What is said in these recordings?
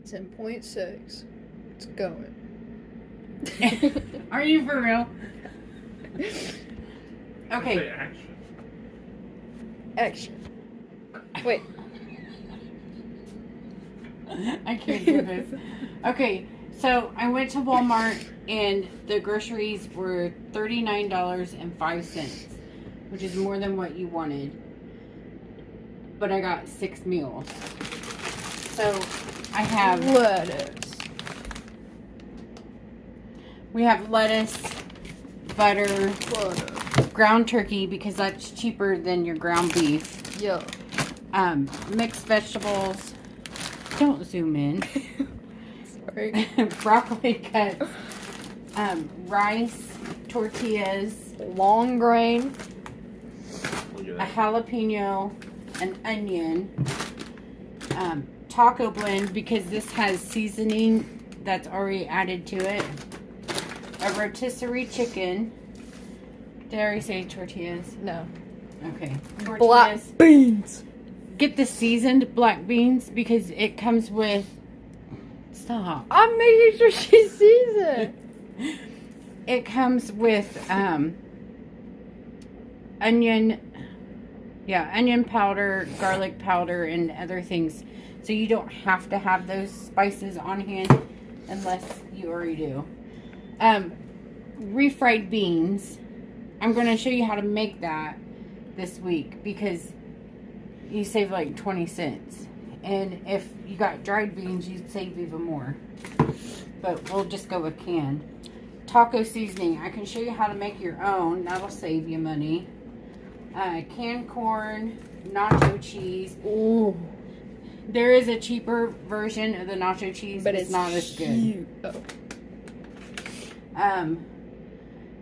10.6. It's going. Are you for real? Okay. Say action. Action. Wait. I can't do this. Okay, so I went to Walmart and the groceries were $39.05, which is more than what you wanted. But I got 6 meals. So I have Lettuce. we have lettuce, butter, ground turkey because that's cheaper than your ground beef. Yeah. Mixed vegetables. Don't zoom in. Sorry. Broccoli cuts. Rice, tortillas, Long grain. Look a at that. jalapeno, an onion, taco blend because this has seasoning that's already added to it, a rotisserie chicken. Did I already say tortillas? No. Okay. Black Tortillas. beans. Get the seasoned black beans because it comes with. Stop. I'm making sure she sees it. It comes with onion powder, garlic powder, and other things. So you don't have to have those spices on hand unless you already do. Refried beans. I'm going to show you how to make that this week because you save like 20 cents. And if you got dried beans, you'd save even more. But we'll just go with canned. Taco seasoning. I can show you how to make your own. That'll save you money. Canned corn, nacho cheese. Ooh. There is a cheaper version of the nacho cheese, but it's not as good. Cute. Oh.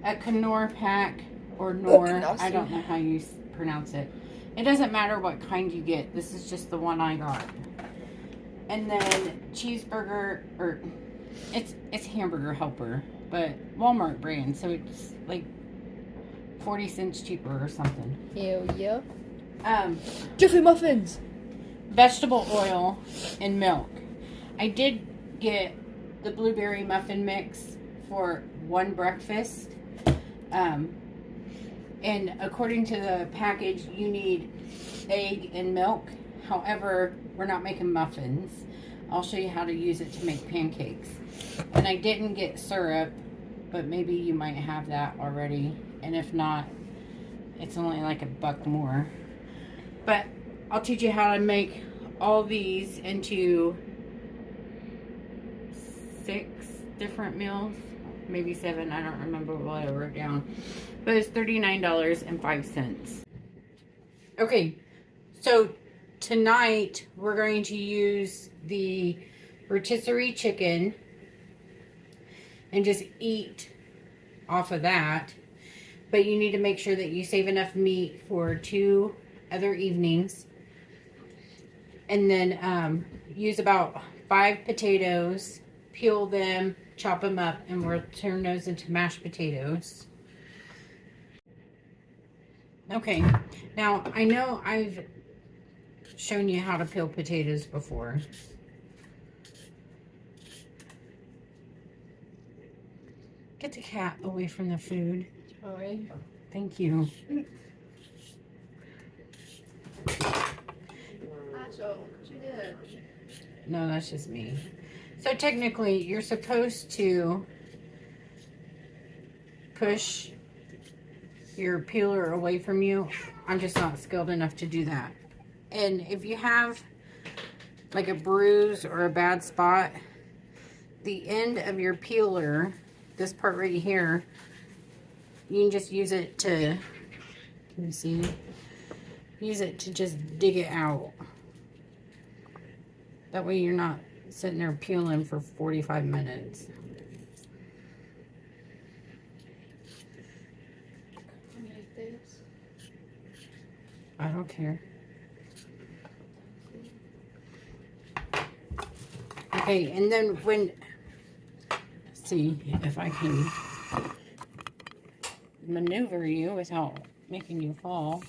A Knorr pack or Knorr. Knossi. I don't know how you pronounce it. It doesn't matter what kind you get. This is just the one I got. And then cheeseburger, or it's Hamburger Helper, but Walmart brand, so it's like 40 cents cheaper or something. Hell yeah. Jiffy muffins. Vegetable oil and milk. I did get the blueberry muffin mix for one breakfast. And according to the package, you need egg and milk. However, we're not making muffins. I'll show you how to use it to make pancakes. And I didn't get syrup, but maybe you might have that already. And if not, it's only like $1 more. But I'll teach you how to make all these into 6 different meals. Maybe 7, I don't remember what I wrote down. But it's $39.05. Okay, so tonight we're going to use the rotisserie chicken and just eat off of that. But you need to make sure that you save enough meat for 2 other evenings. And then use about 5 potatoes, peel them, chop them up, and we'll turn those into mashed potatoes. Okay, now I know I've shown you how to peel potatoes before. Get the cat away from the food. Sorry. Thank you. No, that's just me. So technically, you're supposed to push your peeler away from you. I'm just not skilled enough to do that. And if you have like a bruise or a bad spot, the end of your peeler, this part right here, you can just use it to, can you see? Use it to just dig it out. That way you're not sitting there peeling for 45 minutes. Like this. I don't care. Okay, and then when, see if I can maneuver you without making you fall.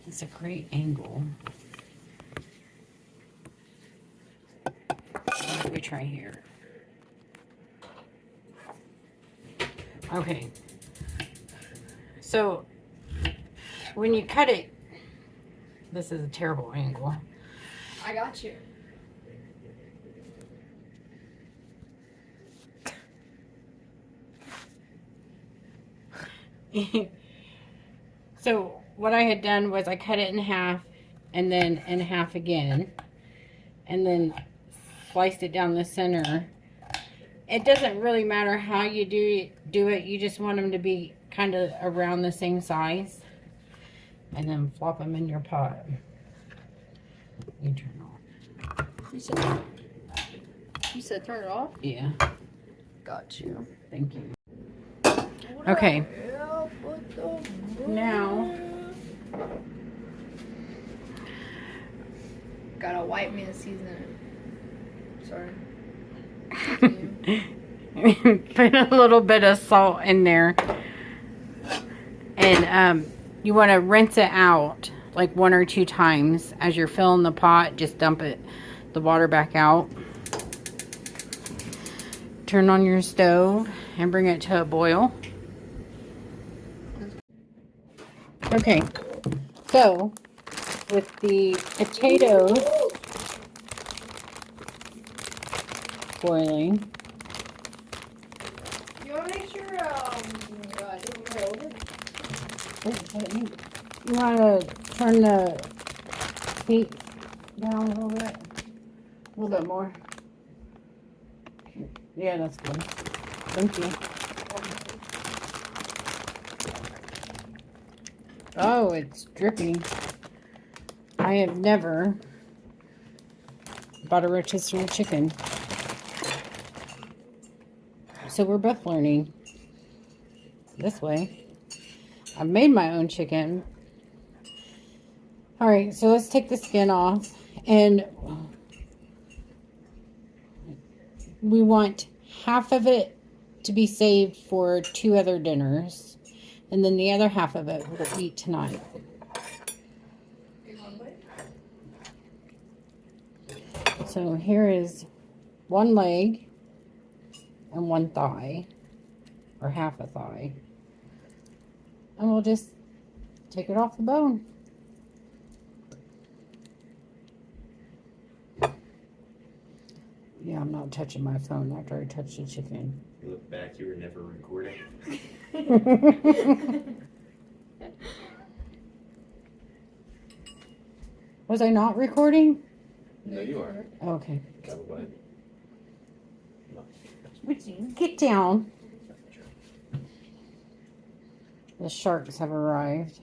It's a great angle. me try here. Okay. So, when you cut it, this is a terrible angle. I got you. So, what I had done was I cut it in half and then in half again. And then sliced it down the center. It doesn't really matter how you do it. You just want them to be kind of around the same size. And then flop them in your pot. You turn off. You said turn it off? Yeah. Got you. Thank you. Okay. Now. Gotta wipe me and season it. Sorry. Put a little bit of salt in there. And you want to rinse it out like 1 or 2 times. As you're filling the pot, just dump the water back out. Turn on your stove and bring it to a boil. Okay, so with the potatoes boiling, You wanna make sure, you want to turn the heat down a little bit? A little bit more. Yeah, that's good. Thank you. Oh, it's dripping. I have never bought a rotisserie chicken. So we're both learning this way. I've made my own chicken. Alright, so let's take the skin off. And we want half of it to be saved for 2 other dinners. And then the other half of it we'll eat tonight. So here is 1 leg and 1 thigh, or half a thigh. And we'll just take it off the bone. Yeah, I'm not touching my phone after I touch the chicken. You look back, you were never recording. Was I not recording? No, you are. Okay. Probably. Would you get down? The sharks have arrived.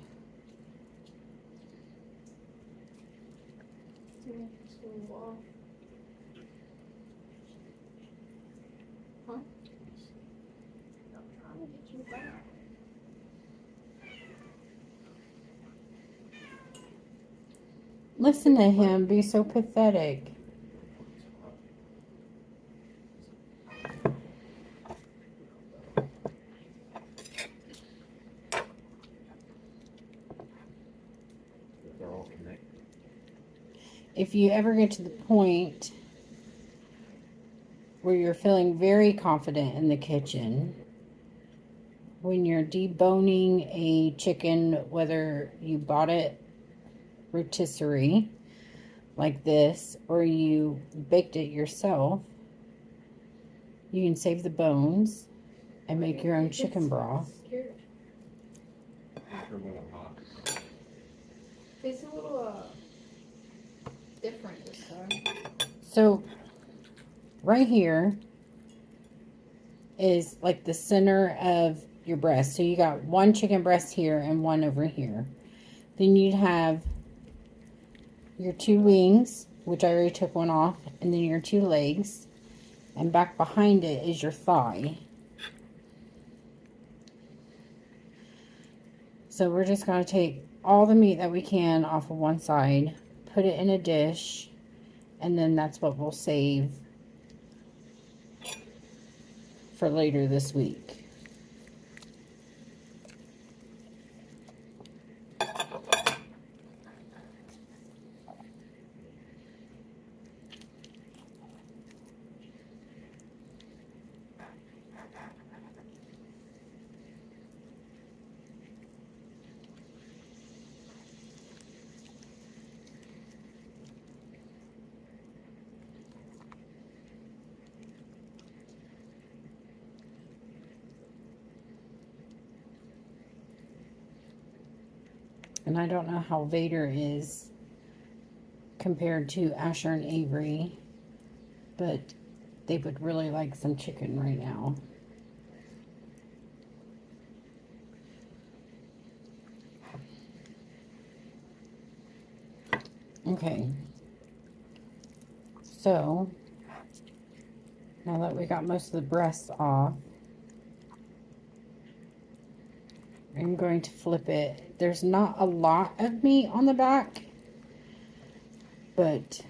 Listen to him be so pathetic. They're all connected. If you ever get to the point where you're feeling very confident in the kitchen, when you're deboning a chicken, whether you bought it rotisserie like this or you baked it yourself, you can save the bones and make your own chicken broth. It's a little different this time. So right here is like the center of your breast. So you got 1 chicken breast here and 1 over here. Then you'd have your 2 wings, which I already took 1 off, and then your 2 legs, and back behind it is your thigh. So we're just going to take all the meat that we can off of one side, put it in a dish, and then that's what we'll save for later this week. And I don't know how Vader is compared to Asher and Avery, but they would really like some chicken right now. Okay. So, now that we got most of the breasts off, I'm going to flip it. There's not a lot of meat on the back, but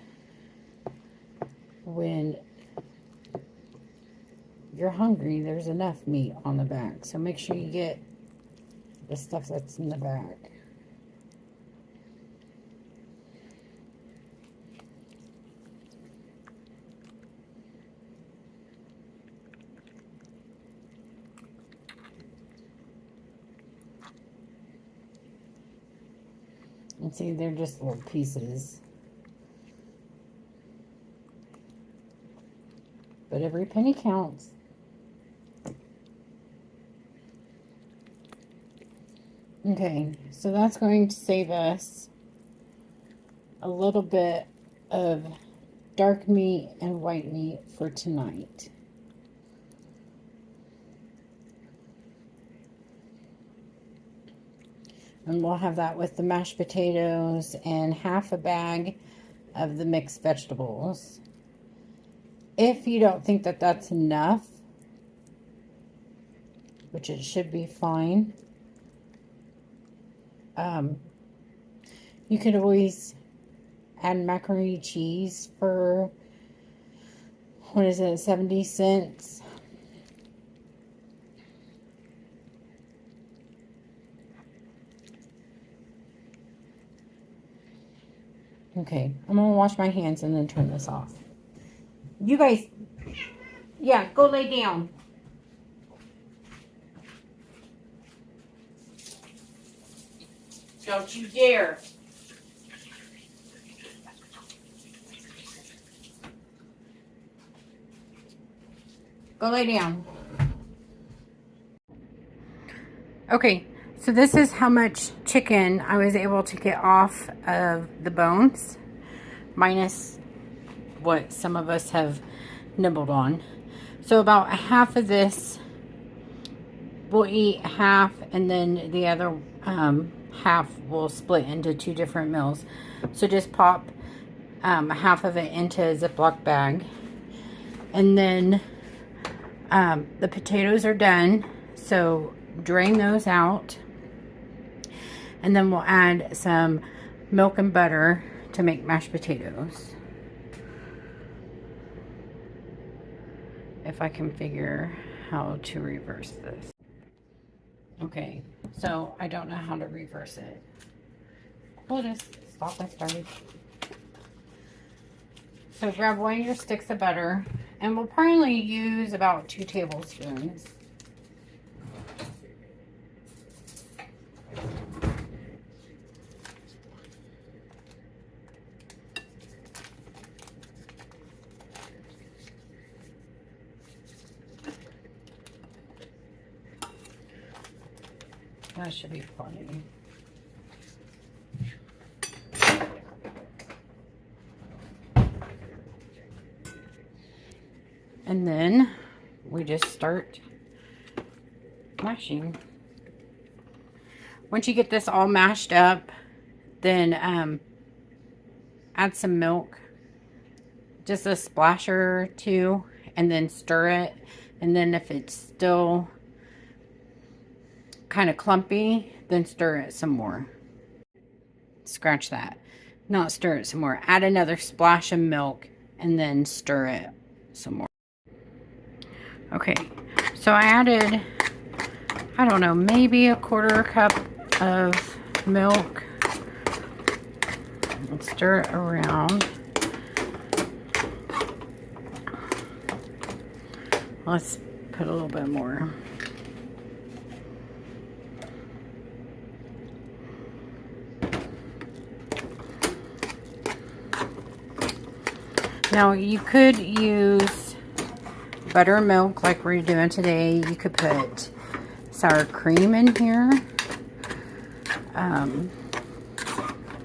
when you're hungry, there's enough meat on the back. So make sure you get the stuff that's in the back. And see, they're just little pieces. But every penny counts. Okay, so that's going to save us a little bit of dark meat and white meat for tonight. And we'll have that with the mashed potatoes and half a bag of the mixed vegetables. If you don't think that that's enough, which it should be fine, you could always add macaroni and cheese for, what is it, 70 cents? Okay, I'm gonna wash my hands and then turn this off. You guys, yeah, go lay down. Don't you dare. Go lay down. Okay, so this is how much chicken I was able to get off of the bones, minus what some of us have nibbled on. So about half of this, we'll eat half, and then the other half will split into two different meals. So just pop half of it into a Ziploc bag. And then the potatoes are done, so drain those out. And then we'll add some milk and butter to make mashed potatoes. If I can figure how to reverse this. Okay, so I don't know how to reverse it. We'll just stop and start. So grab one of your sticks of butter, and we'll probably use about 2 tablespoons. That should be plenty. And then we just start mashing. Once you get this all mashed up, then add some milk, just a splash or two, and then stir it. And then if it's still kind of clumpy, then stir it some more. Scratch that. Not stir it some more. Add another splash of milk and then stir it some more. Okay, so I added, I don't know, maybe a 1/4 cup of milk. And stir it around. Let's put a little bit more. Now you could use buttermilk like we're doing today. You could put sour cream in here.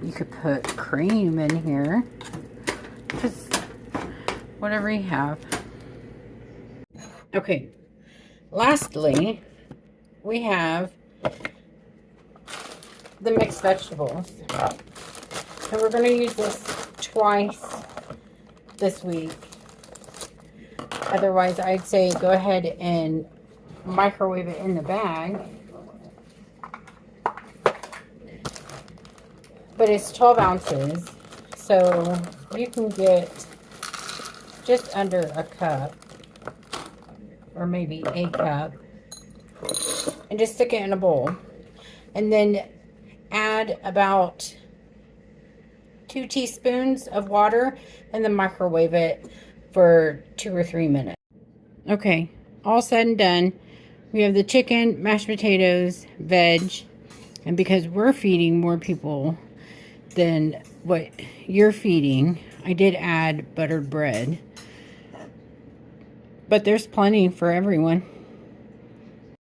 You could put cream in here. Just whatever you have. Okay. Lastly, we have the mixed vegetables. And we're going to use this twice this week. Otherwise, I'd say go ahead and microwave it in the bag. But it's 12 ounces, so you can get just under a cup, or maybe a cup, and just stick it in a bowl. And then add about 2 teaspoons of water, and then microwave it for 2 or 3 minutes. Okay, all said and done, we have the chicken, mashed potatoes, veg, and because we're feeding more people than what you're feeding, I did add buttered bread. But there's plenty for everyone.